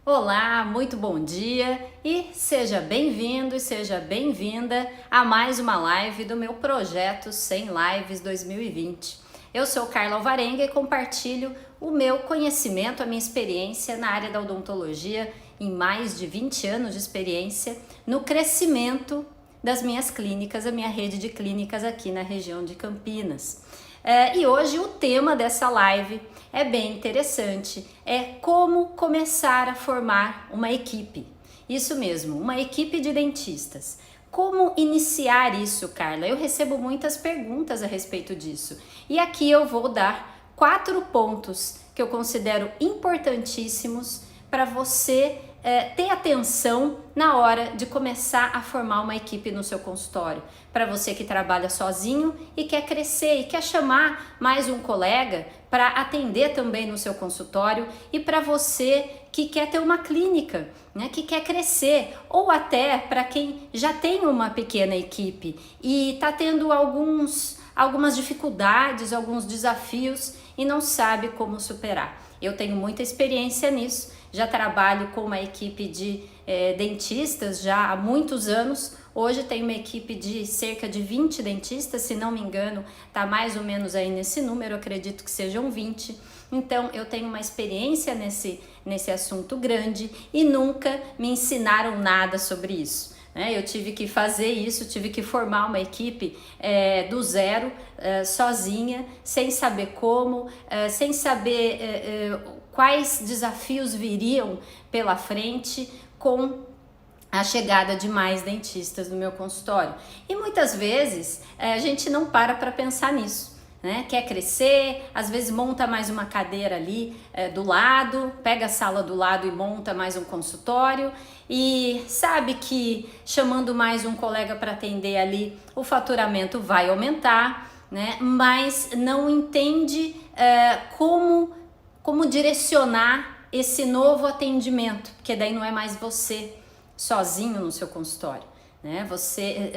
Olá, muito bom dia e seja bem-vindo e seja bem-vinda a mais uma live do meu projeto 100 Lives 2020. Eu sou Carla Alvarenga e compartilho o meu conhecimento, a minha experiência na área da odontologia, em mais de 20 anos de experiência no crescimento das minhas clínicas, a minha rede de clínicas aqui na região de Campinas. E hoje o tema dessa live é bem interessante, é como começar a formar uma equipe. Isso mesmo, uma equipe de dentistas. Como iniciar isso, Carla? Eu recebo muitas perguntas a respeito disso. E aqui eu vou dar 4 pontos que eu considero importantíssimos para você ter atenção na hora de começar a formar uma equipe no seu consultório. Para você que trabalha sozinho e quer crescer e quer chamar mais um colega para atender também no seu consultório, e para você que quer ter uma clínica, né, que quer crescer, ou até para quem já tem uma pequena equipe e está tendo algumas dificuldades, alguns desafios e não sabe como superar. Eu tenho muita experiência nisso, já trabalho com uma equipe de dentistas já há muitos anos. Hoje tenho uma equipe de cerca de 20 dentistas, se não me engano, está mais ou menos aí nesse número, acredito que sejam 20. Então eu tenho uma experiência nesse assunto grande e nunca me ensinaram nada sobre isso. Eu tive que fazer isso, tive que formar uma equipe do zero, sozinha, sem saber como, sem saber quais desafios viriam pela frente com a chegada de mais dentistas no meu consultório. E muitas vezes a gente não para pensar nisso. Quer crescer, às vezes monta mais uma cadeira ali do lado, pega a sala do lado e monta mais um consultório e sabe que chamando mais um colega para atender ali o faturamento vai aumentar, mas não entende como direcionar esse novo atendimento, porque daí não é mais você sozinho no seu consultório,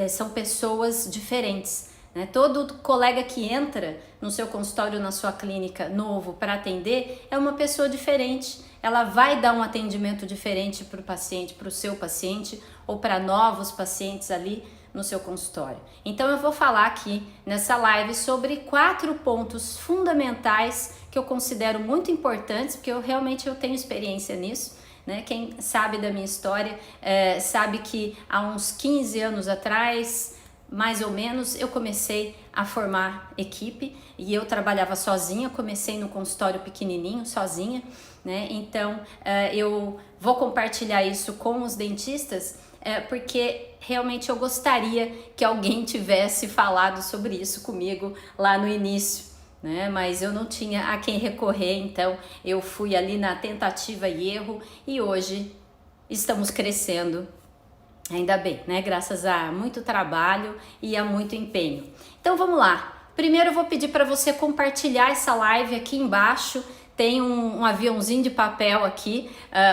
são pessoas diferentes. Todo colega que entra no seu consultório, na sua clínica novo para atender, é uma pessoa diferente. Ela vai dar um atendimento diferente para o paciente, para o seu paciente ou para novos pacientes ali no seu consultório. Então eu vou falar aqui nessa live sobre 4 pontos fundamentais que eu considero muito importantes, porque eu realmente tenho experiência nisso. Quem sabe da minha história sabe que há uns 15 anos atrás, mais ou menos, eu comecei a formar equipe e eu trabalhava sozinha, comecei no consultório pequenininho, sozinha, Então, eu vou compartilhar isso com os dentistas porque realmente eu gostaria que alguém tivesse falado sobre isso comigo lá no início, Mas eu não tinha a quem recorrer, então eu fui ali na tentativa e erro e hoje estamos crescendo. Ainda bem, Graças a muito trabalho e a muito empenho. Então vamos lá. Primeiro eu vou pedir para você compartilhar essa live aqui embaixo. Tem um aviãozinho de papel aqui,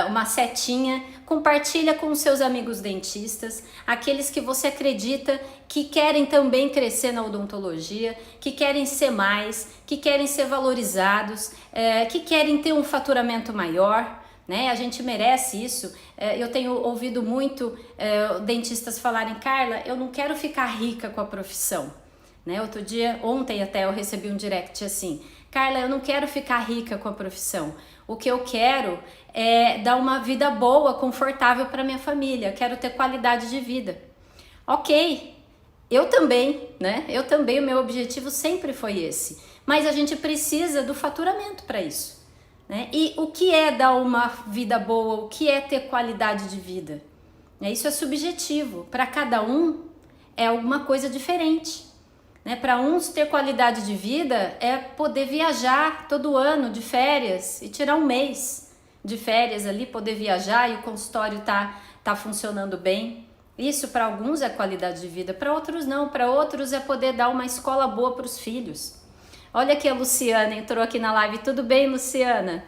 uma setinha. Compartilha com os seus amigos dentistas, aqueles que você acredita que querem também crescer na odontologia, que querem ser mais, que querem ser valorizados, que querem ter um faturamento maior. A gente merece isso. Eu tenho ouvido muito dentistas falarem: Carla, eu não quero ficar rica com a profissão. Ontem até eu recebi um direct assim: Carla, eu não quero ficar rica com a profissão. O que eu quero é dar uma vida boa, confortável para minha família. Quero ter qualidade de vida. Ok, eu também, Eu também, o meu objetivo sempre foi esse. Mas a gente precisa do faturamento para isso. E o que é dar uma vida boa? O que é ter qualidade de vida? Isso é subjetivo. Para cada um é alguma coisa diferente. Para uns ter qualidade de vida é poder viajar todo ano de férias e tirar um mês de férias ali, poder viajar e o consultório tá funcionando bem. Isso para alguns é qualidade de vida, para outros não. Para outros é poder dar uma escola boa para os filhos. Olha aqui a Luciana, entrou aqui na live. Tudo bem, Luciana?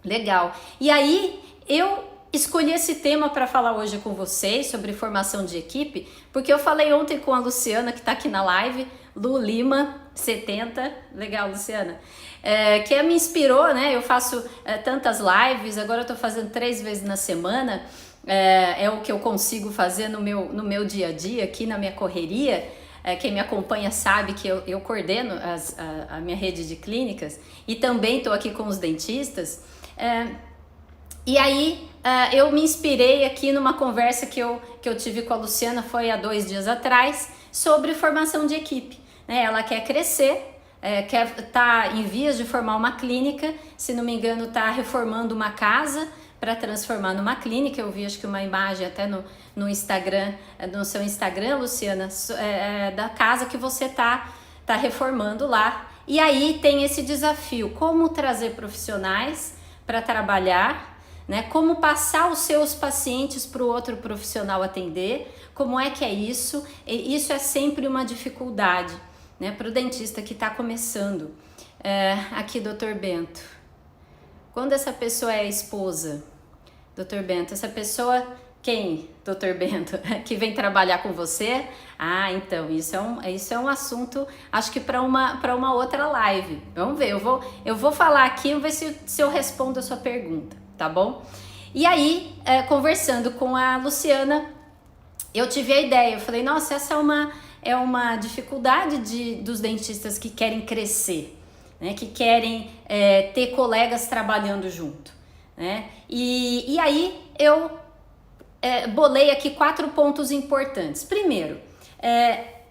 Legal. E aí, eu escolhi esse tema para falar hoje com vocês sobre formação de equipe, porque eu falei ontem com a Luciana, que está aqui na live, Lu Lima 70, legal, Luciana, que me inspirou, né? Eu faço tantas lives, agora eu tô fazendo 3 vezes na semana, é o que eu consigo fazer no meu dia a dia, aqui na minha correria. Quem me acompanha sabe que eu coordeno a minha rede de clínicas e também estou aqui com os dentistas. E aí eu me inspirei aqui numa conversa que eu tive com a Luciana, foi há 2 dias atrás, sobre formação de equipe. Ela quer crescer, tá em vias de formar uma clínica, se não me engano tá reformando uma casa para transformar numa clínica. Eu vi acho que uma imagem até no Instagram, no seu Instagram, Luciana, da casa que você tá reformando lá. E aí tem esse desafio, como trazer profissionais para trabalhar, né? Como passar os seus pacientes para o outro profissional atender, como é que é isso? E isso é sempre uma dificuldade, né, para o dentista que está começando. Aqui, doutor Bento, quando essa pessoa é esposa, doutor Bento, essa pessoa, quem, doutor Bento, que vem trabalhar com você? Então, isso é um assunto, acho que para uma outra live. Vamos ver, eu vou falar aqui, vamos ver se eu respondo a sua pergunta, tá bom? E aí, conversando com a Luciana, eu tive a ideia, eu falei, nossa, essa é uma dificuldade dos dentistas que querem crescer, né? Que querem ter colegas trabalhando junto, né? E aí eu bolei aqui 4 pontos importantes. Primeiro,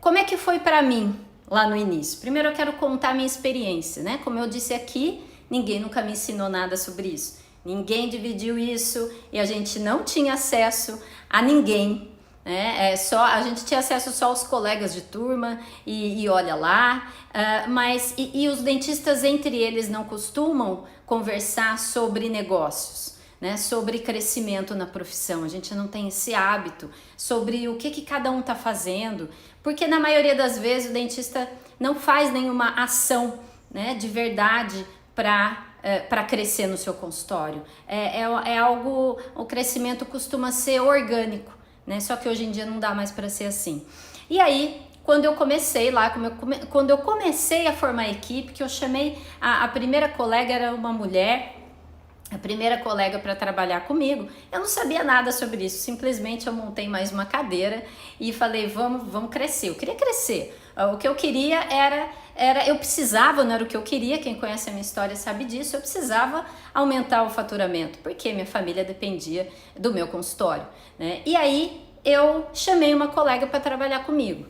como é que foi para mim lá no início? Primeiro eu quero contar a minha experiência, né? Como eu disse aqui, ninguém nunca me ensinou nada sobre isso. Ninguém dividiu isso e a gente não tinha acesso a ninguém, né? A gente tinha acesso só aos colegas de turma e olha lá, mas os dentistas entre eles não costumam conversar sobre negócios, né? Sobre crescimento na profissão. A gente não tem esse hábito sobre o que cada um está fazendo, porque na maioria das vezes o dentista não faz nenhuma ação, né, de verdade para crescer no seu consultório. Algo, o crescimento costuma ser orgânico, né? Só que hoje em dia não dá mais para ser assim. E aí, quando eu comecei lá, quando eu comecei a formar a equipe, que eu chamei a primeira colega, era uma mulher, a primeira colega para trabalhar comigo, eu não sabia nada sobre isso, simplesmente eu montei mais uma cadeira e falei, vamos crescer. Eu queria crescer. O que eu queria eu precisava, não era o que eu queria, quem conhece a minha história sabe disso, eu precisava aumentar o faturamento, porque minha família dependia do meu consultório, né? E aí eu chamei uma colega para trabalhar comigo.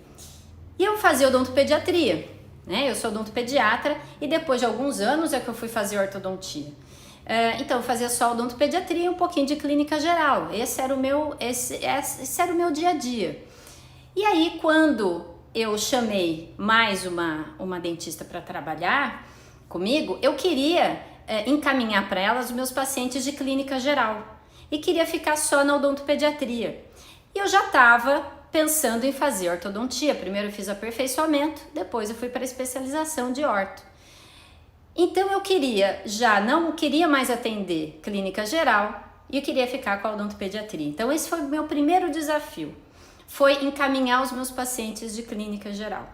E eu fazia odontopediatria, né? Eu sou odontopediatra e depois de alguns anos é que eu fui fazer ortodontia. Então eu fazia só odontopediatria e um pouquinho de clínica geral. Esse era o meu dia a dia. E aí quando eu chamei mais uma dentista para trabalhar comigo, eu queria encaminhar para ela os meus pacientes de clínica geral e queria ficar só na odontopediatria. E eu já estava pensando em fazer ortodontia. Primeiro eu fiz aperfeiçoamento, depois eu fui para a especialização de orto. Então eu não queria mais atender clínica geral e eu queria ficar com a odontopediatria. Então esse foi o meu primeiro desafio, foi encaminhar os meus pacientes de clínica geral,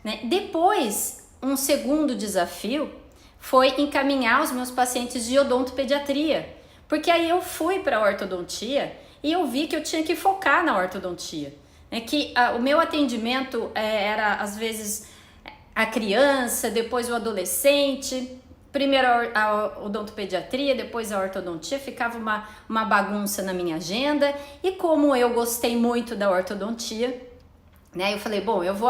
né? Depois, um segundo desafio foi encaminhar os meus pacientes de odontopediatria, porque aí eu fui para a ortodontia e eu vi que eu tinha que focar na ortodontia, né? Que o meu atendimento era às vezes a criança, depois o adolescente, primeiro a odontopediatria, depois a ortodontia, ficava uma bagunça na minha agenda. E como eu gostei muito da ortodontia, né, eu falei, bom, eu vou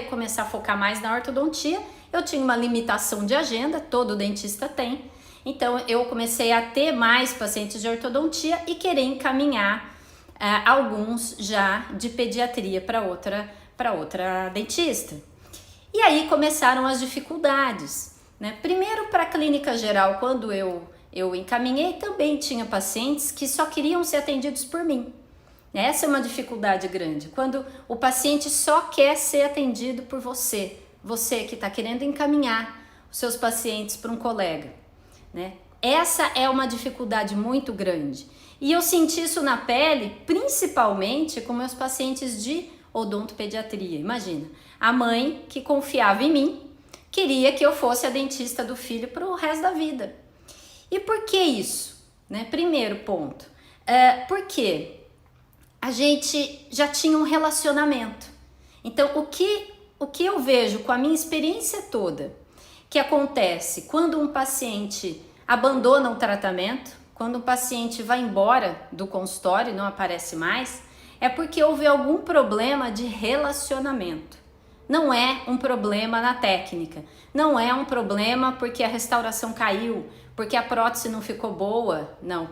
começar a focar mais na ortodontia. Eu tinha uma limitação de agenda, todo dentista tem, então eu comecei a ter mais pacientes de ortodontia e querer encaminhar alguns já de pediatria para outra dentista. E aí começaram as dificuldades, né? Primeiro, para a clínica geral, quando eu encaminhei, também tinha pacientes que só queriam ser atendidos por mim. Essa é uma dificuldade grande, quando o paciente só quer ser atendido por você que está querendo encaminhar os seus pacientes para um colega, né? Essa é uma dificuldade muito grande. E eu senti isso na pele, principalmente com meus pacientes de odontopediatria. Imagina, a mãe que confiava em mim, queria que eu fosse a dentista do filho para o resto da vida. E por que isso? Né? Primeiro ponto, porque a gente já tinha um relacionamento. Então, o que eu vejo com a minha experiência toda, que acontece quando um paciente abandona um tratamento, quando um paciente vai embora do consultório e não aparece mais, é porque houve algum problema de relacionamento. Não é um problema na técnica, não é um problema porque a restauração caiu, porque a prótese não ficou boa, não.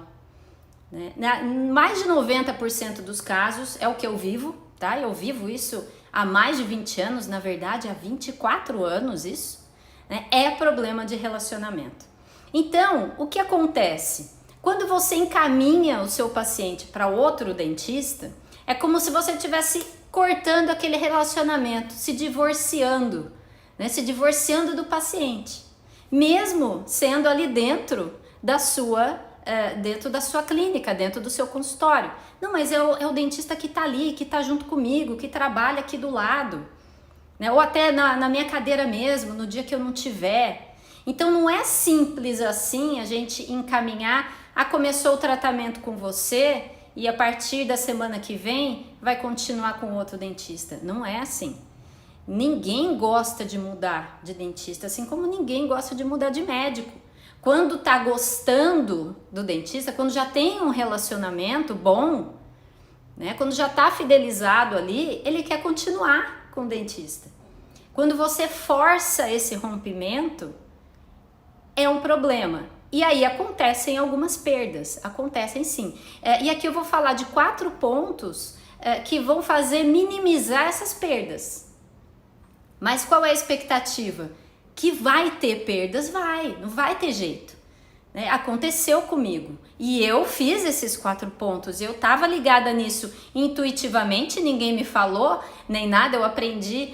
Mais de 90% dos casos é o que eu vivo, tá? Eu vivo isso há mais de 20 anos, na verdade há 24 anos isso, né? É problema de relacionamento. Então, o que acontece? Quando você encaminha o seu paciente para outro dentista, é como se você estivesse cortando aquele relacionamento, se divorciando, né? Se divorciando do paciente, mesmo sendo ali dentro da sua clínica, dentro do seu consultório. Não, mas é o dentista que está ali, que está junto comigo, que trabalha aqui do lado, né? Ou até na minha cadeira mesmo, no dia que eu não tiver. Então não é simples assim a gente encaminhar, começou o tratamento com você e a partir da semana que vem vai continuar com outro dentista. Não é assim. Ninguém gosta de mudar de dentista, assim como ninguém gosta de mudar de médico. Quando tá gostando do dentista, quando já tem um relacionamento bom, né? Quando já tá fidelizado ali, ele quer continuar com o dentista. Quando você força esse rompimento, é um problema. E aí acontecem algumas perdas, acontecem sim. E aqui eu vou falar de 4 pontos que vão fazer minimizar essas perdas. Mas qual é a expectativa? Que vai ter perdas? Não vai ter jeito. Né? Aconteceu comigo e eu fiz esses 4 pontos, eu estava ligada nisso intuitivamente, ninguém me falou nem nada, eu aprendi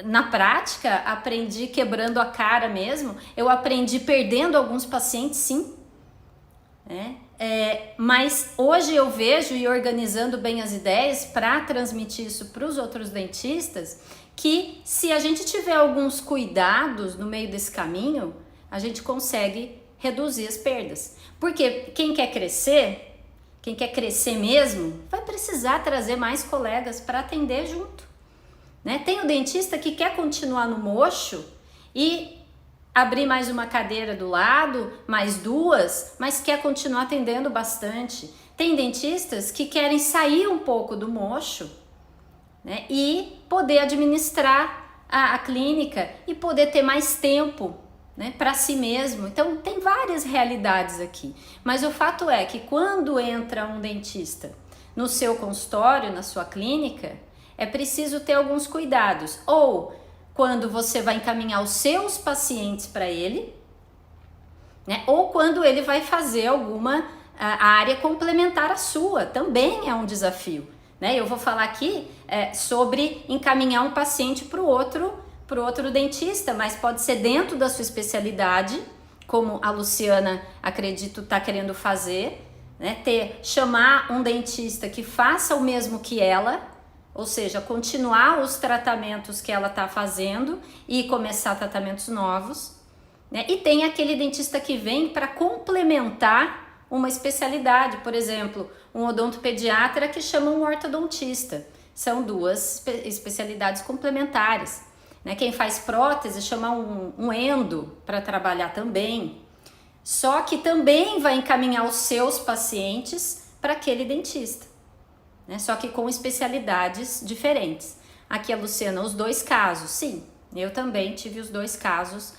na prática, aprendi quebrando a cara mesmo, eu aprendi perdendo alguns pacientes sim, né? Mas hoje eu vejo, e organizando bem as ideias para transmitir isso para os outros dentistas, que se a gente tiver alguns cuidados no meio desse caminho, a gente consegue reduzir as perdas. Porque quem quer crescer mesmo, vai precisar trazer mais colegas para atender junto. Né? Tem o dentista que quer continuar no mocho e abrir mais uma cadeira do lado, mais 2, mas quer continuar atendendo bastante. Tem dentistas que querem sair um pouco do mocho, né, e poder administrar a clínica e poder ter mais tempo, né, para si mesmo. Então tem várias realidades aqui, mas o fato é que quando entra um dentista no seu consultório, na sua clínica, é preciso ter alguns cuidados, ou quando você vai encaminhar os seus pacientes para ele, né, ou quando ele vai fazer alguma área complementar à sua, também é um desafio. Né? Eu vou falar aqui sobre encaminhar um paciente para o outro dentista, mas pode ser dentro da sua especialidade, como a Luciana, acredito, está querendo fazer, né? Chamar um dentista que faça o mesmo que ela, ou seja, continuar os tratamentos que ela está fazendo e começar tratamentos novos, né? E tem aquele dentista que vem para complementar uma especialidade, por exemplo, um odontopediatra que chama um ortodontista. São 2 especialidades complementares. Né? Quem faz prótese chama um endo para trabalhar também. Só que também vai encaminhar os seus pacientes para aquele dentista. Né? Só que com especialidades diferentes. Aqui a Luciana, os 2 casos. Sim, eu também tive os 2 casos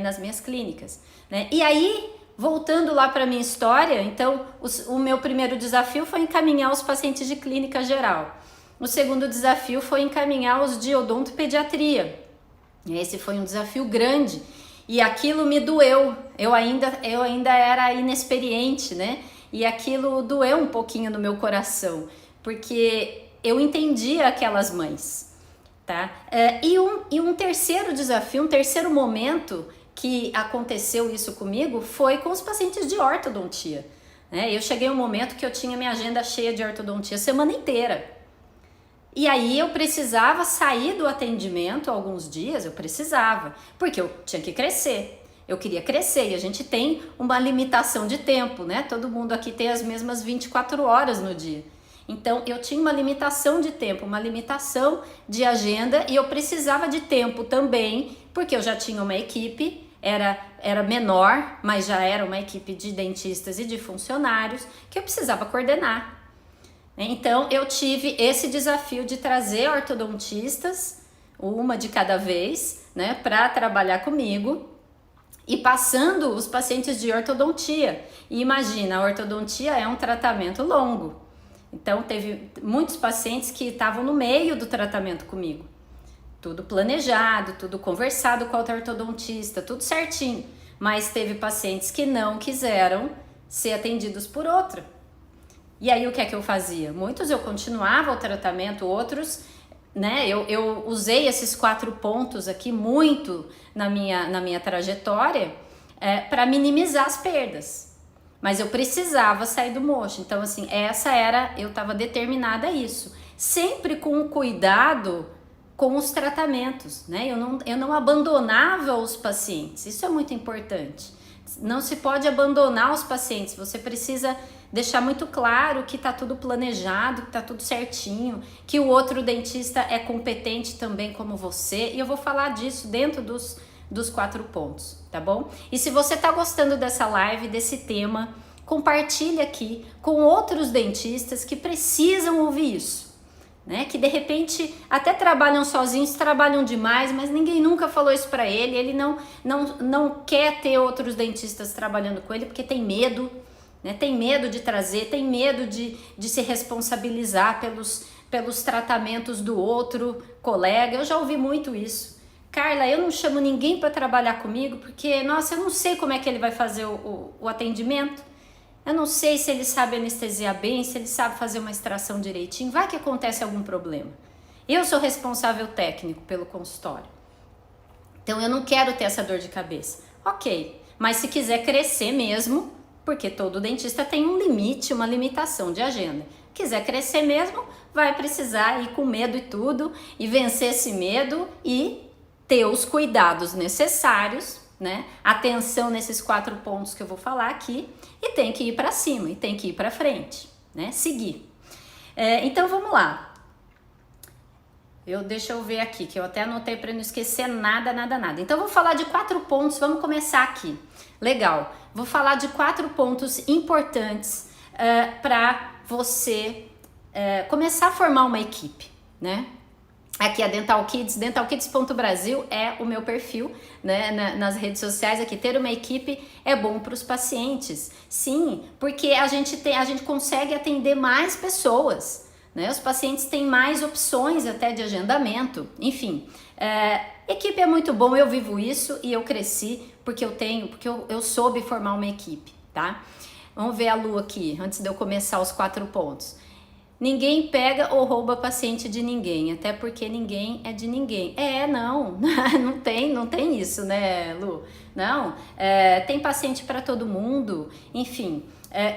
nas minhas clínicas. Né? E aí, voltando lá para a minha história, então o meu primeiro desafio foi encaminhar os pacientes de clínica geral. O segundo desafio foi encaminhar os de odontopediatria. Esse foi um desafio grande e aquilo me doeu. Eu ainda era inexperiente, né? E aquilo doeu um pouquinho no meu coração, porque eu entendia aquelas mães, tá? E um terceiro desafio, um terceiro momento que aconteceu isso comigo foi com os pacientes de ortodontia. Né? Eu cheguei um momento que eu tinha minha agenda cheia de ortodontia a semana inteira. E aí eu precisava sair do atendimento alguns dias, eu precisava, porque eu tinha que crescer. Eu queria crescer e a gente tem uma limitação de tempo, né? Todo mundo aqui tem as mesmas 24 horas no dia. Então eu tinha uma limitação de tempo, uma limitação de agenda e eu precisava de tempo também, porque eu já tinha uma equipe, era menor, mas já era uma equipe de dentistas e de funcionários que eu precisava coordenar. Então eu tive esse desafio de trazer ortodontistas, uma de cada vez, né, para trabalhar comigo e passando os pacientes de ortodontia. E imagina, a ortodontia é um tratamento longo. Então teve muitos pacientes que estavam no meio do tratamento comigo. Tudo planejado, tudo conversado com a ortodontista, tudo certinho. Mas teve pacientes que não quiseram ser atendidos por outra. E aí o que é que eu fazia? Muitos eu continuava o tratamento, outros, né? Eu usei esses 4 pontos aqui muito na minha trajetória para minimizar as perdas. Mas eu precisava sair do mocho. Então, assim, eu estava determinada a isso. Sempre com cuidado com os tratamentos, né? Eu não abandonava os pacientes. Isso é muito importante. Não se pode abandonar os pacientes. Você precisa deixar muito claro que tá tudo planejado, que tá tudo certinho, que o outro dentista é competente também como você. E eu vou falar disso dentro dos 4 pontos, tá bom? E se você tá gostando dessa live, desse tema, compartilhe aqui com outros dentistas que precisam ouvir isso, né? Que de repente até trabalham sozinhos, trabalham demais, mas ninguém nunca falou isso para ele. Ele não quer ter outros dentistas trabalhando com ele porque tem medo, né? Tem medo de trazer, tem medo de se responsabilizar pelos tratamentos do outro colega. Eu já ouvi muito isso. Carla, eu não chamo ninguém para trabalhar comigo porque, nossa, eu não sei como é que ele vai fazer o atendimento. Eu não sei se ele sabe anestesiar bem, se ele sabe fazer uma extração direitinho. Vai que acontece algum problema. Eu sou responsável técnico pelo consultório. Então eu não quero ter essa dor de cabeça. Ok, mas se quiser crescer mesmo, porque todo dentista tem um limite, uma limitação de agenda. Quiser crescer mesmo, vai precisar ir com medo e tudo, e vencer esse medo e ter os cuidados necessários, né? Atenção nesses 4 pontos que eu vou falar aqui, e tem que ir para cima, e tem que ir para frente, né? Seguir. Então vamos lá. Deixa eu ver aqui, que eu até anotei para não esquecer nada. Então eu vou falar de 4 pontos, vamos começar aqui. Legal, vou falar de 4 pontos importantes para você começar a formar uma equipe, né? Aqui a Dental Kids, dentalkids.brasil é o meu perfil, né, nas redes sociais aqui. Ter uma equipe é bom para os pacientes, sim, porque a gente consegue atender mais pessoas, né? Os pacientes têm mais opções até de agendamento, enfim. Equipe é muito bom, eu vivo isso e eu cresci porque eu soube formar uma equipe, tá? Vamos ver a Lu aqui, antes de eu começar os 4 pontos. Ninguém pega ou rouba paciente de ninguém, até porque ninguém é de ninguém. Não tem isso, né, Lu? Não, tem paciente para todo mundo, enfim.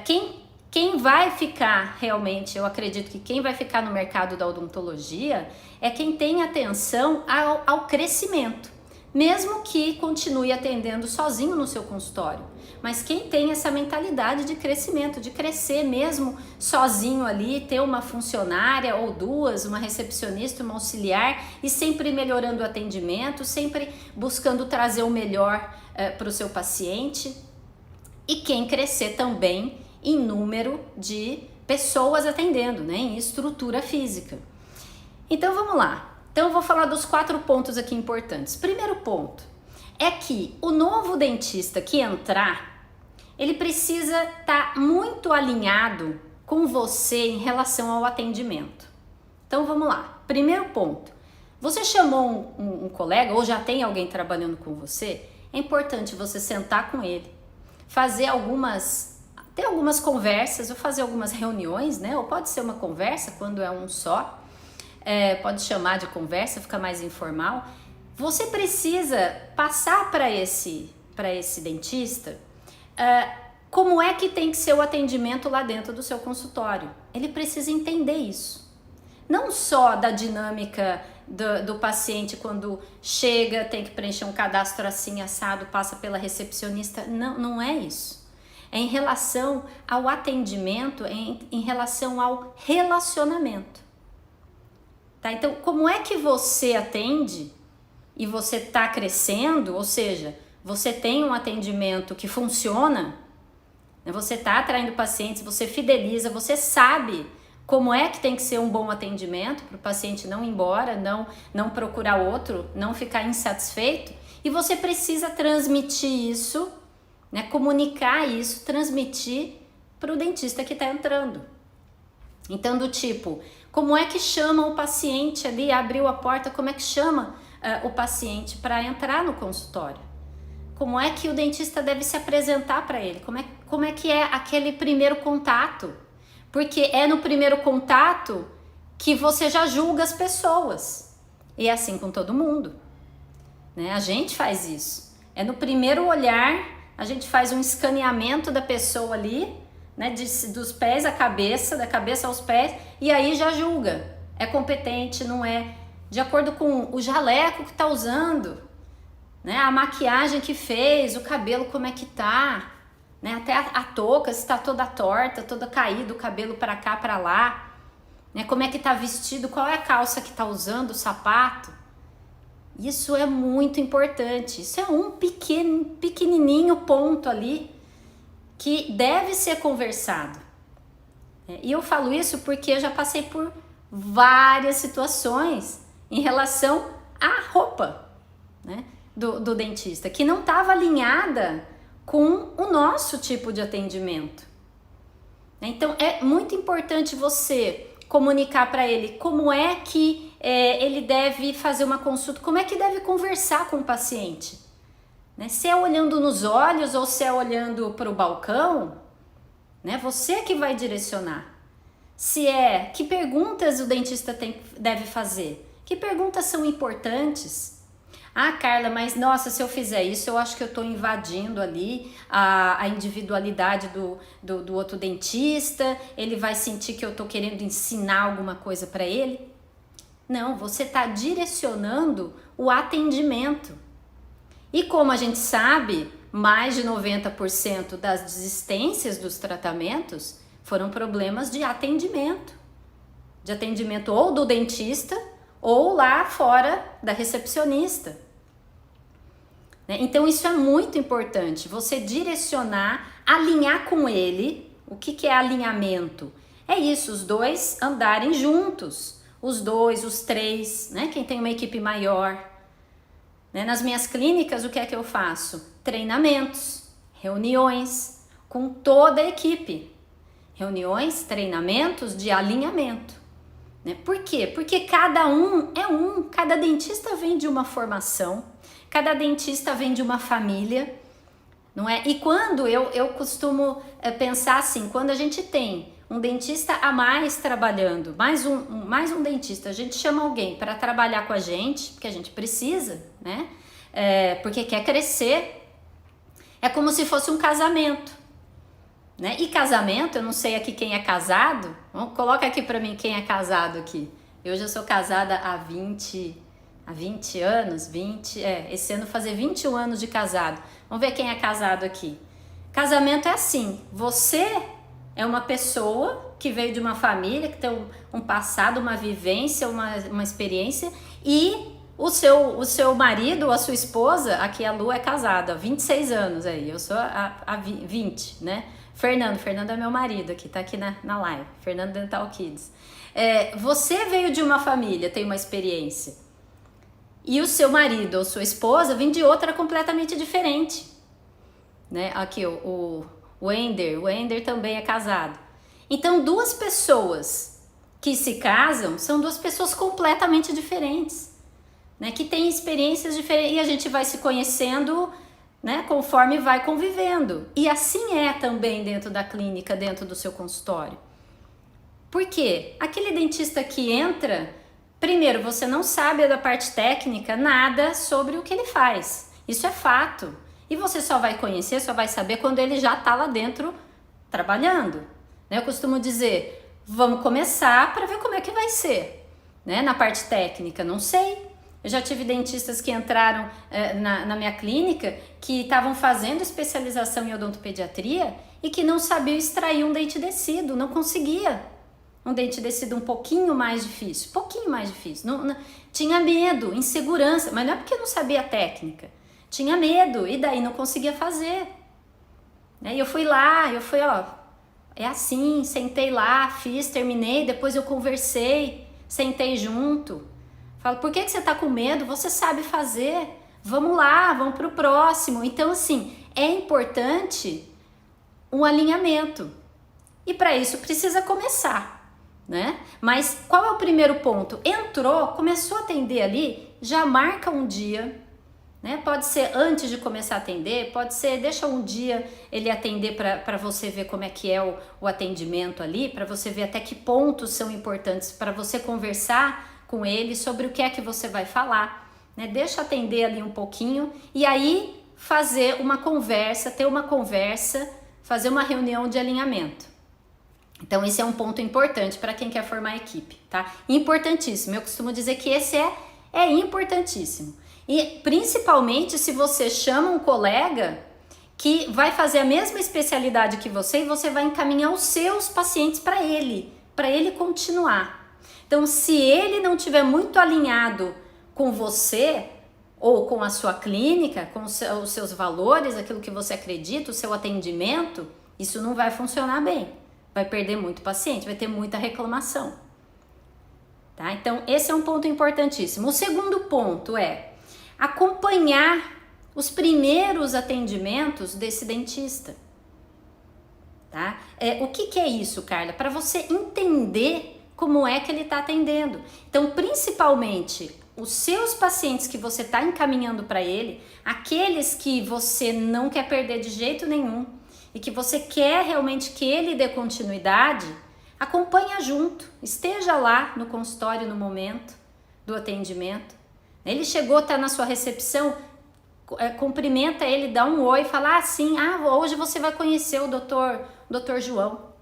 Quem vai ficar realmente, eu acredito que quem vai ficar no mercado da odontologia é quem tem atenção ao crescimento, mesmo que continue atendendo sozinho no seu consultório. Mas quem tem essa mentalidade de crescimento, de crescer mesmo sozinho ali, ter uma funcionária ou 2, uma recepcionista, uma auxiliar e sempre melhorando o atendimento, sempre buscando trazer o melhor para o seu paciente. E quem crescer também em número de pessoas atendendo, né, em estrutura física. Então vamos lá. Então eu vou falar dos 4 pontos aqui importantes. Primeiro ponto é que o novo dentista que entrar, ele precisa estar muito alinhado com você em relação ao atendimento. Então vamos lá. Primeiro ponto. Você chamou um colega ou já tem alguém trabalhando com você? É importante você sentar com ele, ter algumas conversas ou fazer algumas reuniões, né? Ou pode ser uma conversa quando é um só. Pode chamar de conversa, fica mais informal. Você precisa passar para esse dentista como é que tem que ser o atendimento lá dentro do seu consultório. Ele precisa entender isso. Não só da dinâmica do paciente quando chega, tem que preencher um cadastro assim, assado, passa pela recepcionista. Não, não é isso. É em relação ao atendimento, em relação ao relacionamento. Tá? Então, como é que você atende e você está crescendo, ou seja, você tem um atendimento que funciona, né? Você está atraindo pacientes, você fideliza, você sabe como é que tem que ser um bom atendimento para o paciente não ir embora, não procurar outro, não ficar insatisfeito, e você precisa transmitir isso, né? Comunicar isso, transmitir para o dentista que está entrando. Então, do tipo, como é que chama o paciente ali, abriu a porta, como é que chama o paciente para entrar no consultório? Como é que o dentista deve se apresentar para ele? Como é que é aquele primeiro contato? Porque é no primeiro contato que você já julga as pessoas. E é assim com todo mundo, né? A gente faz isso. É no primeiro olhar, a gente faz um escaneamento da pessoa ali, né? Dos pés à cabeça, da cabeça aos pés, e aí já julga. É competente, não é? De acordo com o jaleco que tá usando, né? A maquiagem que fez, o cabelo como é que tá, né? Até a touca, se tá toda torta, toda caída, o cabelo para cá, para lá, né? Como é que tá vestido, qual é a calça que tá usando, o sapato. Isso é muito importante. Isso é um pequenininho ponto ali que deve ser conversado. E eu falo isso porque eu já passei por várias situações em relação à roupa, né, do dentista, que não estava alinhada com o nosso tipo de atendimento. Então é muito importante você comunicar para ele como é que ele deve fazer uma consulta, como é que deve conversar com o paciente, né? Se é olhando nos olhos ou se é olhando para o balcão, né? Você que vai direcionar. Se é, que perguntas o dentista deve fazer? Que perguntas são importantes? Ah, Carla, mas nossa, se eu fizer isso, eu acho que eu estou invadindo ali a individualidade do outro dentista, ele vai sentir que eu estou querendo ensinar alguma coisa para ele. Não, você está direcionando o atendimento. E como a gente sabe, mais de 90% das desistências dos tratamentos foram problemas de atendimento ou do dentista ou lá fora da recepcionista. Então isso é muito importante, você direcionar, alinhar com ele. O que é alinhamento? É isso, os dois andarem juntos, os dois, os três, né? Quem tem uma equipe maior. Nas minhas clínicas, o que é que eu faço? Treinamentos, reuniões com toda a equipe. Reuniões, treinamentos de alinhamento. Por quê? Porque cada um é um, cada dentista vem de uma formação, cada dentista vem de uma família, não é? E quando eu costumo pensar assim, quando a gente tem um dentista a mais trabalhando, mais um dentista, a gente chama alguém para trabalhar com a gente, porque a gente precisa, né? Porque quer crescer, é como se fosse um casamento. Né? E casamento, eu não sei aqui quem é casado, coloca aqui pra mim quem é casado aqui. Eu já sou casada há 20 anos, esse ano fazer 21 anos de casado. Vamos ver quem é casado aqui. Casamento é assim, você é uma pessoa que veio de uma família, que tem um passado, uma vivência, uma experiência, e o seu marido ou a sua esposa, aqui a Lu é casada há 26 anos aí, eu sou há 20, né? Fernando é meu marido aqui, tá aqui na live, Fernando Dental Kids. Você veio de uma família, tem uma experiência, e o seu marido ou sua esposa vem de outra completamente diferente, né? Aqui o Wender também é casado. Então, duas pessoas que se casam são duas pessoas completamente diferentes, né? Que têm experiências diferentes, e a gente vai se conhecendo, né, conforme vai convivendo. E assim é também dentro da clínica, dentro do seu consultório. Por quê? Aquele dentista que entra, primeiro, você não sabe da parte técnica nada sobre o que ele faz. Isso é fato. E você só vai conhecer, só vai saber quando ele já está lá dentro trabalhando. Eu costumo dizer, Vamos começar para ver como é que vai ser, né? Na parte técnica, não sei. Eu já tive dentistas que entraram na minha clínica que estavam fazendo especialização em odontopediatria e que não sabiam extrair um dente descido, não conseguia. Um dente descido um pouquinho mais difícil, tinha medo, insegurança, mas não é porque não sabia a técnica, tinha medo e daí não conseguia fazer. E eu fui lá, ó, é assim, sentei lá, fiz, terminei, depois eu conversei, sentei junto. Falo, por que você tá com medo? Você sabe fazer, vamos lá, vamos pro próximo. Então assim, é importante um alinhamento e para isso precisa começar, né? Mas qual é o primeiro ponto? Entrou, começou a atender ali, já marca um dia, né? Pode ser antes de começar a atender, pode ser, deixa um dia ele atender para você ver como é que é o atendimento ali, para você ver até que pontos são importantes para você conversar com ele sobre o que é que você vai falar, né? Deixa atender ali um pouquinho e aí fazer uma conversa, fazer uma reunião de alinhamento. Então esse é um ponto importante para quem quer formar equipe, tá? Importantíssimo, eu costumo dizer que esse é importantíssimo. E principalmente se você chama um colega que vai fazer a mesma especialidade que você e você vai encaminhar os seus pacientes para ele continuar. Então, se ele não tiver muito alinhado com você ou com a sua clínica, com os seus valores, aquilo que você acredita, o seu atendimento, isso não vai funcionar bem. Vai perder muito paciente, vai ter muita reclamação. Tá? Então, esse é um ponto importantíssimo. O segundo ponto é acompanhar os primeiros atendimentos desse dentista. Tá? O que é isso, Carla? Para você entender como é que ele está atendendo. Então, principalmente, os seus pacientes que você está encaminhando para ele, aqueles que você não quer perder de jeito nenhum e que você quer realmente que ele dê continuidade, acompanha junto, esteja lá no consultório no momento do atendimento. Ele chegou, está na sua recepção, cumprimenta ele, dá um oi, fala assim, hoje você vai conhecer o doutor João.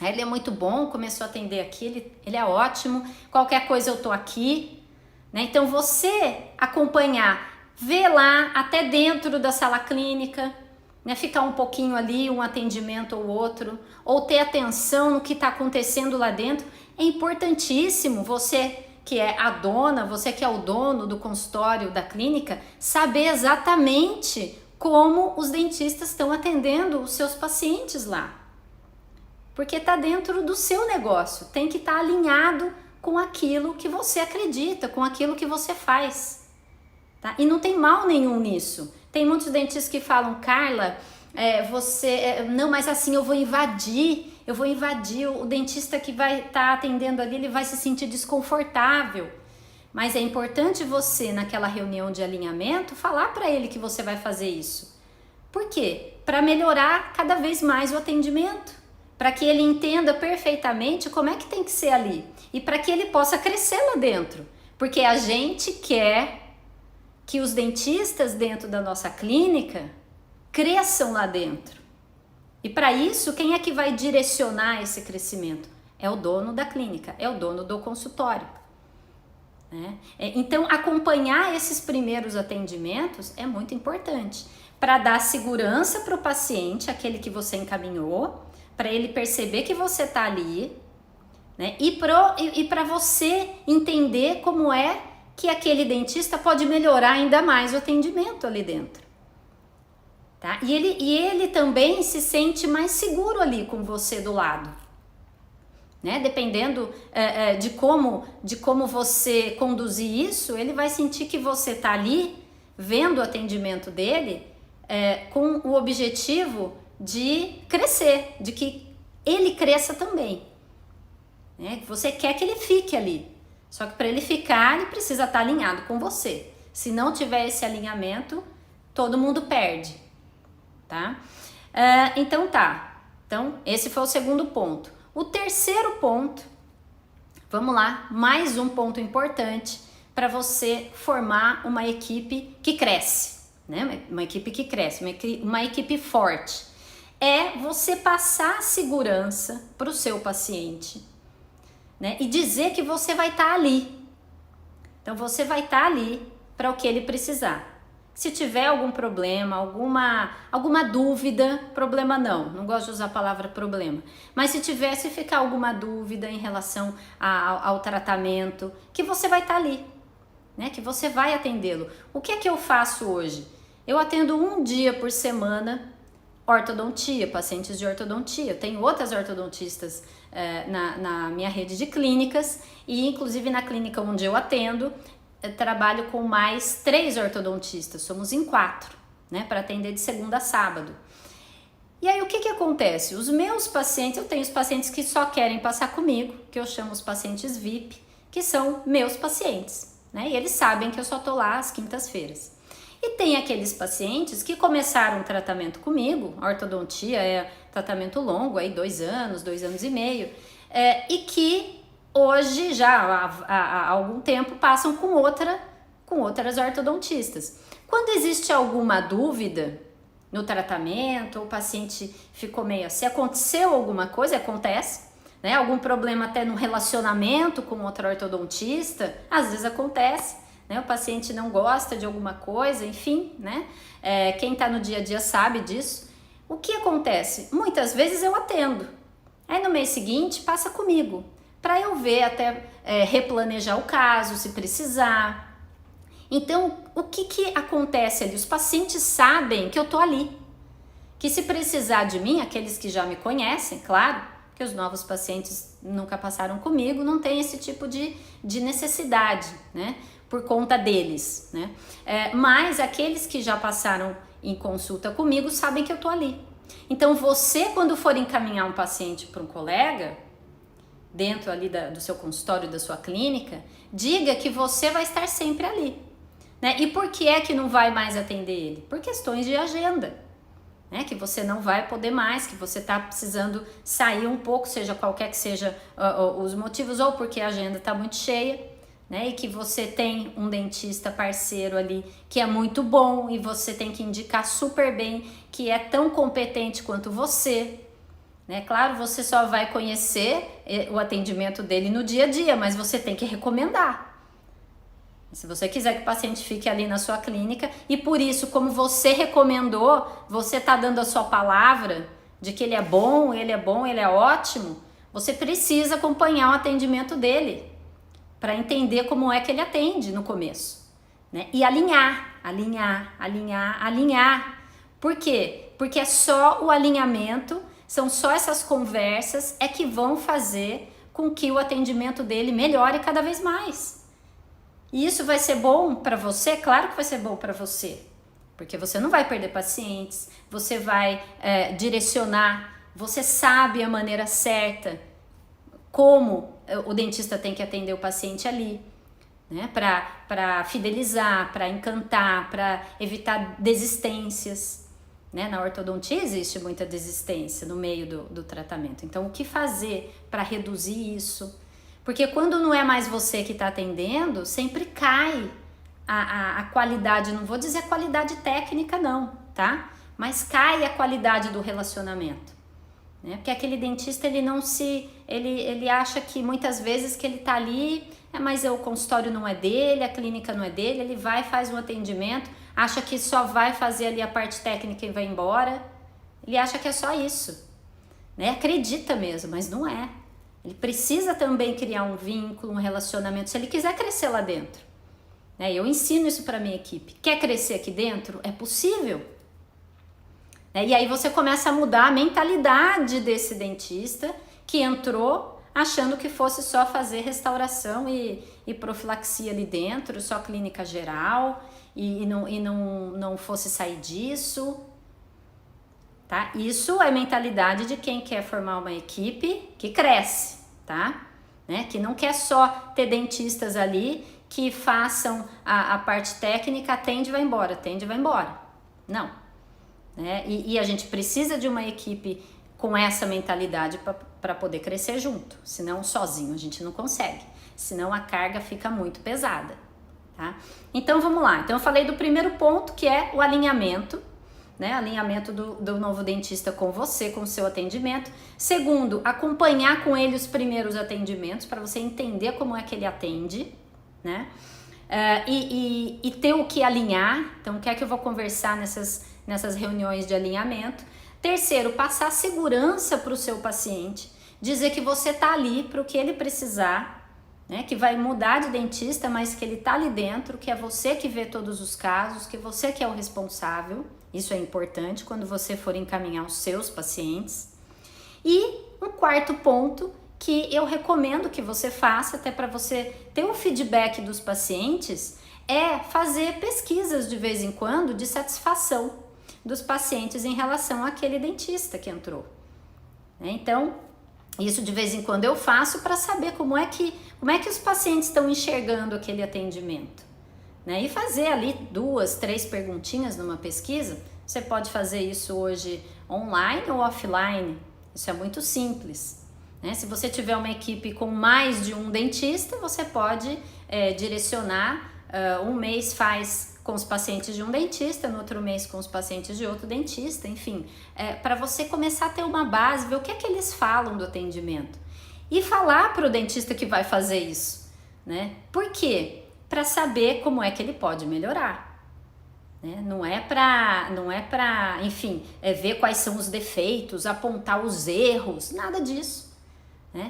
Ele é muito bom, começou a atender aqui, ele é ótimo, qualquer coisa eu tô aqui, né? Então você acompanhar, ver lá até dentro da sala clínica, né? Ficar um pouquinho ali, um atendimento ou outro, ou ter atenção no que está acontecendo lá dentro, é importantíssimo. Você que é a dona, você que é o dono do consultório da clínica, saber exatamente como os dentistas estão atendendo os seus pacientes lá. Porque está dentro do seu negócio, tem que estar alinhado com aquilo que você acredita, com aquilo que você faz. Tá? E não tem mal nenhum nisso. Tem muitos dentistas que falam, Carla, não, mas assim eu vou invadir o dentista que vai estar atendendo ali, ele vai se sentir desconfortável. Mas é importante você, naquela reunião de alinhamento, falar para ele que você vai fazer isso. Por quê? Para melhorar cada vez mais o atendimento. Para que ele entenda perfeitamente como é que tem que ser ali e para que ele possa crescer lá dentro, porque a gente quer que os dentistas dentro da nossa clínica cresçam lá dentro. E para isso, quem é que vai direcionar esse crescimento? É o dono da clínica, é o dono do consultório. Né? Então, acompanhar esses primeiros atendimentos é muito importante para dar segurança para o paciente, aquele que você encaminhou, para ele perceber que você está ali, né? E para você entender como é que aquele dentista pode melhorar ainda mais o atendimento ali dentro. Tá? E ele também se sente mais seguro ali com você do lado. Né? Dependendo de como você conduzir isso, ele vai sentir que você está ali, vendo o atendimento dele, com o objetivo de crescer, de que ele cresça também. Né? Você quer que ele fique ali, só que para ele ficar, ele precisa estar alinhado com você. Se não tiver esse alinhamento, todo mundo perde. Tá? Então esse foi o segundo ponto. O terceiro ponto, vamos lá, mais um ponto importante para você formar uma equipe que cresce, né? Uma equipe que cresce, uma equipe forte. É você passar segurança para o seu paciente, né? E dizer que você vai estar ali. Então você vai estar ali para o que ele precisar. Se tiver algum problema, alguma dúvida, problema não gosto de usar a palavra problema, mas se ficar alguma dúvida em relação ao tratamento, que você vai estar ali, né? Que você vai atendê-lo. O que é que eu faço hoje? Eu atendo um dia por semana ortodontia, pacientes de ortodontia. Eu tenho outras ortodontistas na minha rede de clínicas e inclusive na clínica onde eu atendo, eu trabalho com mais 3 ortodontistas, somos em 4, né, para atender de segunda a sábado. E aí o que acontece? Os meus pacientes, eu tenho os pacientes que só querem passar comigo, que eu chamo os pacientes VIP, que são meus pacientes, né, e eles sabem que eu só tô lá às quintas-feiras. E tem aqueles pacientes que começaram o tratamento comigo, a ortodontia é tratamento longo, aí 2 anos, 2 anos e meio, e que hoje, já há algum tempo, passam com outras ortodontistas. Quando existe alguma dúvida no tratamento, o paciente ficou meio assim, aconteceu alguma coisa, acontece, né? Algum problema até no relacionamento com outra ortodontista, às vezes acontece, né? O paciente não gosta de alguma coisa, enfim, né? Quem tá no dia a dia sabe disso. O que acontece? Muitas vezes eu atendo, aí no mês seguinte passa comigo, para eu ver, até replanejar o caso, se precisar. Então, o que acontece ali? Os pacientes sabem que eu tô ali, que se precisar de mim, aqueles que já me conhecem, claro, que os novos pacientes nunca passaram comigo, não tem esse tipo de necessidade, né, por conta deles, né, mas aqueles que já passaram em consulta comigo sabem que eu tô ali. Então, você, quando for encaminhar um paciente para um colega, dentro ali do seu consultório, da sua clínica, diga que você vai estar sempre ali, né? E por que é que não vai mais atender ele? Por questões de agenda, né? Que você não vai poder mais, que você está precisando sair um pouco, seja qualquer que seja os motivos, ou porque a agenda está muito cheia, né? E que você tem um dentista parceiro ali que é muito bom e você tem que indicar super bem, que é tão competente quanto você, né? Claro, você só vai conhecer o atendimento dele no dia a dia, mas você tem que recomendar. Se você quiser que o paciente fique ali na sua clínica, e por isso, como você recomendou, você está dando a sua palavra de que ele é bom, ele é ótimo, você precisa acompanhar o atendimento dele para entender como é que ele atende no começo, né? E alinhar. Por quê? Porque é só o alinhamento, são só essas conversas que vão fazer com que o atendimento dele melhore cada vez mais. E isso vai ser bom para você? Claro que vai ser bom para você, porque você não vai perder pacientes, você vai direcionar, você sabe a maneira certa, como o dentista tem que atender o paciente ali, né? Para fidelizar, para encantar, para evitar desistências. Né? Na ortodontia existe muita desistência no meio do tratamento. Então, o que fazer para reduzir isso? Porque quando não é mais você que está atendendo, sempre cai a qualidade, não vou dizer qualidade técnica não, tá? Mas cai a qualidade do relacionamento, né? Porque aquele dentista, ele acha que muitas vezes que ele tá ali, mas o consultório não é dele, a clínica não é dele, ele vai e faz um atendimento, acha que só vai fazer ali a parte técnica e vai embora, ele acha que é só isso, né? Acredita mesmo, mas não é. Ele precisa também criar um vínculo, um relacionamento, se ele quiser crescer lá dentro, né? Eu ensino isso para minha equipe. Quer crescer aqui dentro? É possível. E aí você começa a mudar a mentalidade desse dentista que entrou achando que fosse só fazer restauração e profilaxia ali dentro, só clínica geral, e não fosse sair disso, tá? Isso é mentalidade de quem quer formar uma equipe que cresce, tá? Né? Que não quer só ter dentistas ali que façam a parte técnica, atende e vai embora. Não. Né? E a gente precisa de uma equipe com essa mentalidade para poder crescer junto, senão sozinho a gente não consegue, senão a carga fica muito pesada, tá? Então vamos lá, então eu falei do primeiro ponto, que é o alinhamento, né, alinhamento do novo dentista com você, com o seu atendimento. Segundo, acompanhar com ele os primeiros atendimentos para você entender como é que ele atende, né? E ter o que alinhar. Então, o que é que eu vou conversar nessas reuniões de alinhamento? Terceiro, passar segurança para o seu paciente, dizer que você está ali para o que ele precisar, né? Que vai mudar de dentista, mas que ele está ali dentro, que é você que vê todos os casos, que você que é o responsável. Isso é importante quando você for encaminhar os seus pacientes. E um quarto ponto que eu recomendo que você faça, até para você ter o feedback dos pacientes, é fazer pesquisas de vez em quando de satisfação dos pacientes em relação àquele dentista que entrou. Então, isso de vez em quando eu faço para saber como é que os pacientes estão enxergando aquele atendimento. E fazer ali 2, 3 perguntinhas numa pesquisa. Você pode fazer isso hoje online ou offline. Isso é muito simples. Se você tiver uma equipe com mais de um dentista, você pode direcionar, um mês faz com os pacientes de um dentista, no outro mês com os pacientes de outro dentista, enfim, para você começar a ter uma base, ver o que é que eles falam do atendimento. E falar para o dentista que vai fazer isso, né? Por quê? Para saber como é que ele pode melhorar. Não é para, enfim, ver quais são os defeitos, apontar os erros, nada disso.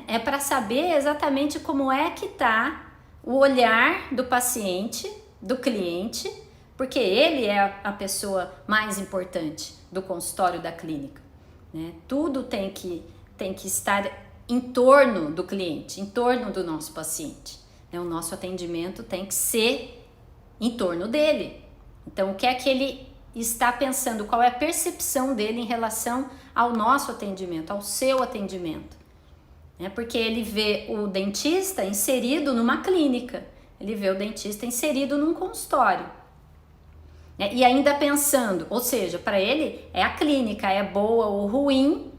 É para saber exatamente como é que está o olhar do paciente, do cliente, porque ele é a pessoa mais importante do consultório da clínica. Tudo tem que estar em torno do cliente, em torno do nosso paciente. O nosso atendimento tem que ser em torno dele. Então, o que é que ele está pensando? Qual é a percepção dele em relação ao nosso atendimento, ao seu atendimento? Porque ele vê o dentista inserido numa clínica, ele vê o dentista inserido num consultório. E ainda pensando, ou seja, para ele é a clínica, é boa ou ruim,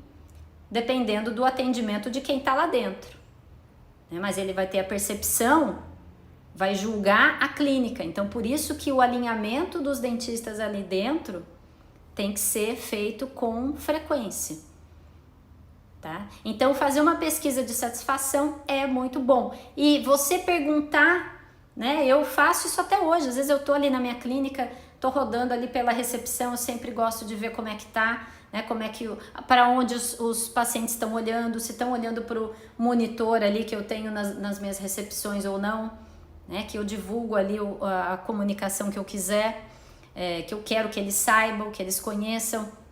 dependendo do atendimento de quem está lá dentro. Mas ele vai ter a percepção, vai julgar a clínica. Então, por isso que o alinhamento dos dentistas ali dentro tem que ser feito com frequência. Então, fazer uma pesquisa de satisfação é muito bom. E você perguntar, eu faço isso até hoje. Às vezes eu tô ali na minha clínica, tô rodando ali pela recepção, eu sempre gosto de ver como é que tá, como é que, para onde os pacientes estão olhando, se estão olhando para o monitor ali que eu tenho nas minhas recepções ou não, que eu divulgo ali a comunicação que eu quiser, que eu quero que eles saibam, que eles conheçam.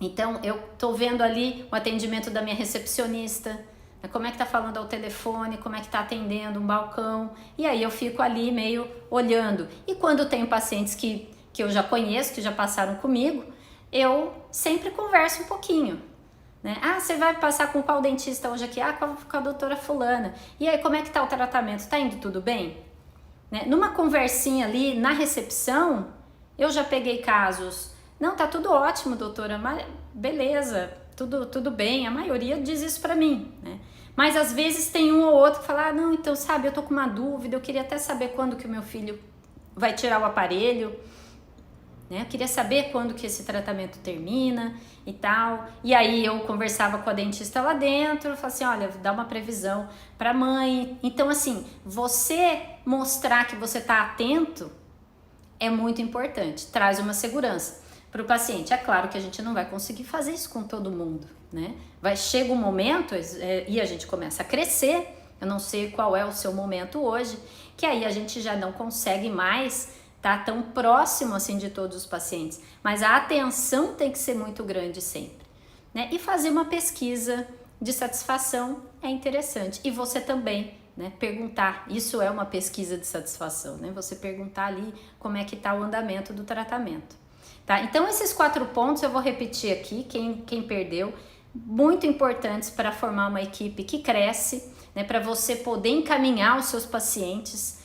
Então, eu tô vendo ali o atendimento da minha recepcionista, como é que tá falando ao telefone, como é que tá atendendo um balcão, e aí eu fico ali meio olhando. E quando tem pacientes que eu já conheço, que já passaram comigo, eu sempre converso um pouquinho. Você vai passar com qual dentista hoje aqui? Com a doutora fulana. E aí, como é que tá o tratamento? Tá indo tudo bem? Numa conversinha ali, na recepção, eu já peguei casos. Não, tá tudo ótimo, doutora, mas beleza, tudo bem, a maioria diz isso pra mim, Mas às vezes tem um ou outro que fala, não, então sabe, eu tô com uma dúvida, eu queria até saber quando que o meu filho vai tirar o aparelho, eu queria saber quando que esse tratamento termina e tal. E aí eu conversava com a dentista lá dentro, falava assim, olha, dá uma previsão pra mãe. Então assim, você mostrar que você tá atento é muito importante, traz uma segurança para o paciente. É claro que a gente não vai conseguir fazer isso com todo mundo, chega um momento e a gente começa a crescer, eu não sei qual é o seu momento hoje, que aí a gente já não consegue mais estar tão próximo assim de todos os pacientes, mas a atenção tem que ser muito grande sempre, E fazer uma pesquisa de satisfação é interessante, e você também, perguntar, isso é uma pesquisa de satisfação, você perguntar ali como é que está o andamento do tratamento. Então esses 4 pontos eu vou repetir aqui, quem perdeu, muito importantes para formar uma equipe que cresce, para você poder encaminhar os seus pacientes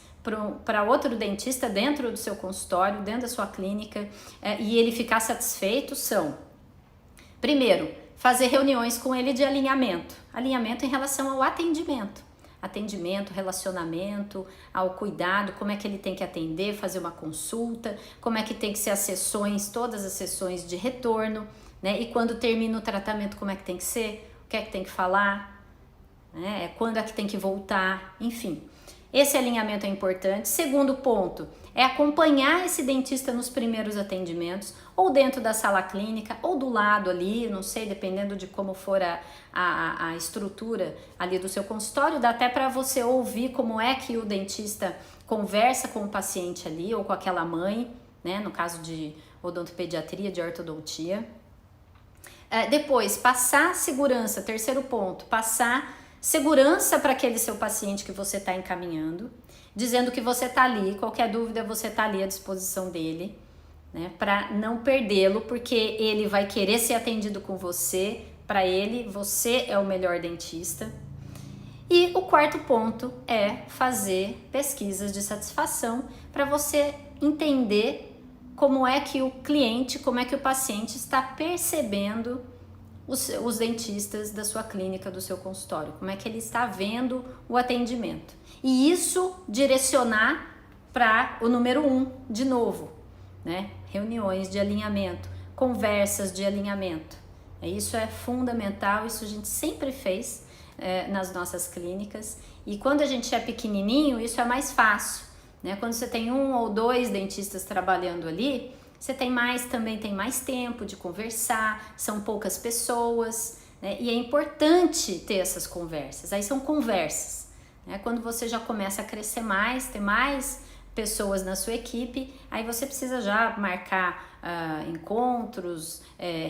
para outro dentista dentro do seu consultório, dentro da sua clínica, e ele ficar satisfeito são, primeiro, fazer reuniões com ele de alinhamento em relação ao atendimento. Atendimento, relacionamento, ao cuidado, como é que ele tem que atender, fazer uma consulta, como é que tem que ser as sessões, todas as sessões de retorno, né? E quando termina o tratamento, como é que tem que ser, o que é que tem que falar, né? Quando é que tem que voltar, enfim. Esse alinhamento é importante. Segundo ponto, é acompanhar esse dentista nos primeiros atendimentos, ou dentro da sala clínica, ou do lado ali, não sei, dependendo de como for a estrutura ali do seu consultório, dá até para você ouvir como é que o dentista conversa com o paciente ali, ou com aquela mãe, né, no caso de odontopediatria, de ortodontia. Depois, passar segurança, terceiro ponto, passar segurança para aquele seu paciente que você está encaminhando, dizendo que você está ali, qualquer dúvida você está ali à disposição dele, né, para não perdê-lo, porque ele vai querer ser atendido com você, para ele você é o melhor dentista. E o quarto ponto é fazer pesquisas de satisfação para você entender como é que o cliente, como é que o paciente está percebendo os dentistas da sua clínica, do seu consultório, como é que ele está vendo o atendimento. E isso direcionar para o número 1, de novo, né? Reuniões de alinhamento, conversas de alinhamento. Isso é fundamental, isso a gente sempre fez nas nossas clínicas. E quando a gente é pequenininho, isso é mais fácil, né? Quando você tem 1 ou 2 dentistas trabalhando ali, você também tem mais tempo de conversar, são poucas pessoas, né? E é importante ter essas conversas. Aí são conversas, né? Quando você já começa a crescer mais, ter mais pessoas na sua equipe, aí você precisa já marcar encontros,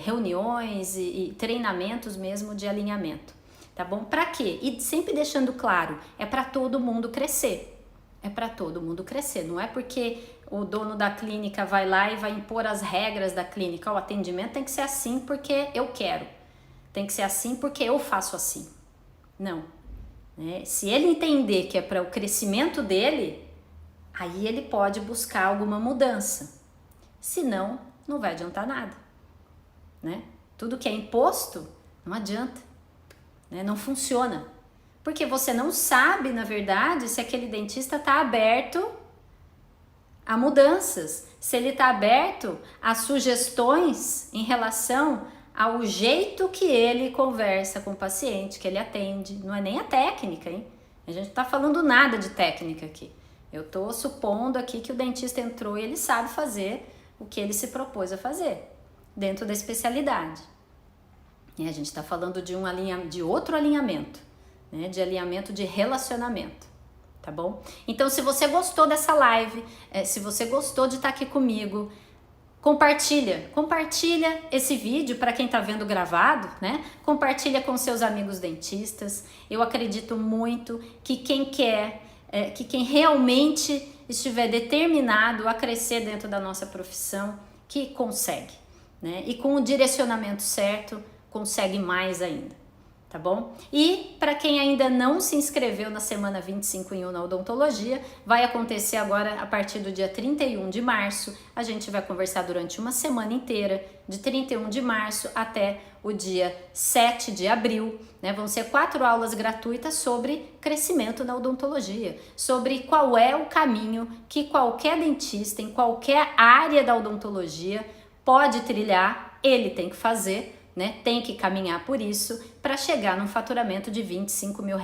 reuniões e treinamentos mesmo de alinhamento, tá bom? Para quê? E sempre deixando claro, é para todo mundo crescer. É para todo mundo crescer, não é porque o dono da clínica vai lá e vai impor as regras da clínica. O atendimento tem que ser assim porque eu quero, tem que ser assim porque eu faço assim. Não, né? Se ele entender que é para o crescimento dele, aí ele pode buscar alguma mudança. Senão, não vai adiantar nada, né? Tudo que é imposto não adianta, né? Não funciona. Porque você não sabe, na verdade, se aquele dentista está aberto a mudanças, se ele está aberto a sugestões em relação ao jeito que ele conversa com o paciente, que ele atende. Não é nem a técnica, hein? A gente não está falando nada de técnica aqui. Eu estou supondo aqui que o dentista entrou e ele sabe fazer o que ele se propôs a fazer, dentro da especialidade. E a gente está falando de outro alinhamento, né, de alinhamento de relacionamento, tá bom? Então, se você gostou dessa live, se você gostou de estar aqui comigo, compartilha esse vídeo para quem tá vendo gravado, né? Compartilha com seus amigos dentistas. Eu acredito muito que quem realmente estiver determinado a crescer dentro da nossa profissão, que consegue, né? E com o direcionamento certo, consegue mais ainda. Tá bom? E para quem ainda não se inscreveu na semana 25 em 1 na odontologia, vai acontecer agora a partir do dia 31 de março. A gente vai conversar durante uma semana inteira, de 31 de março até o dia 7 de abril, né? Vão ser 4 aulas gratuitas sobre crescimento na odontologia, sobre qual é o caminho que qualquer dentista em qualquer área da odontologia pode trilhar, ele tem que fazer, né? Tem que caminhar por isso para chegar num faturamento de R$25 mil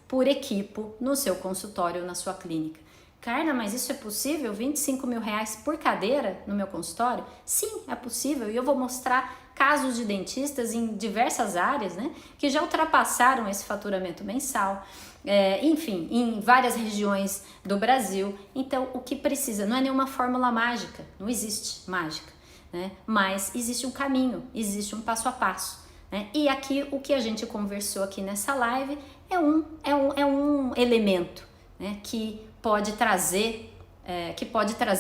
por equipo no seu consultório, na sua clínica. Carla, mas isso é possível? R$25 mil por cadeira no meu consultório? Sim, é possível, e eu vou mostrar casos de dentistas em diversas áreas, né, que já ultrapassaram esse faturamento mensal, enfim, em várias regiões do Brasil. Então, o que precisa não é nenhuma fórmula mágica, não existe mágica, né? Mas existe um caminho, existe um passo a passo, né? E aqui o que a gente conversou aqui nessa live é um elemento, né, que pode trazer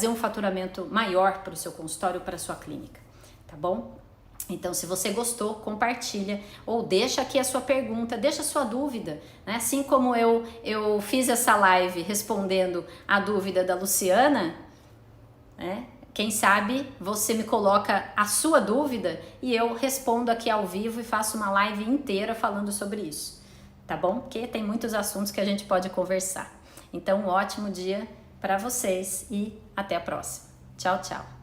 um faturamento maior para o seu consultório, para a sua clínica, tá bom? Então, se você gostou, compartilha ou deixa aqui a sua pergunta, deixa a sua dúvida, né? Assim como eu fiz essa live respondendo a dúvida da Luciana, né? Quem sabe você me coloca a sua dúvida e eu respondo aqui ao vivo e faço uma live inteira falando sobre isso, tá bom? Porque tem muitos assuntos que a gente pode conversar. Então, um ótimo dia para vocês e até a próxima. Tchau, tchau.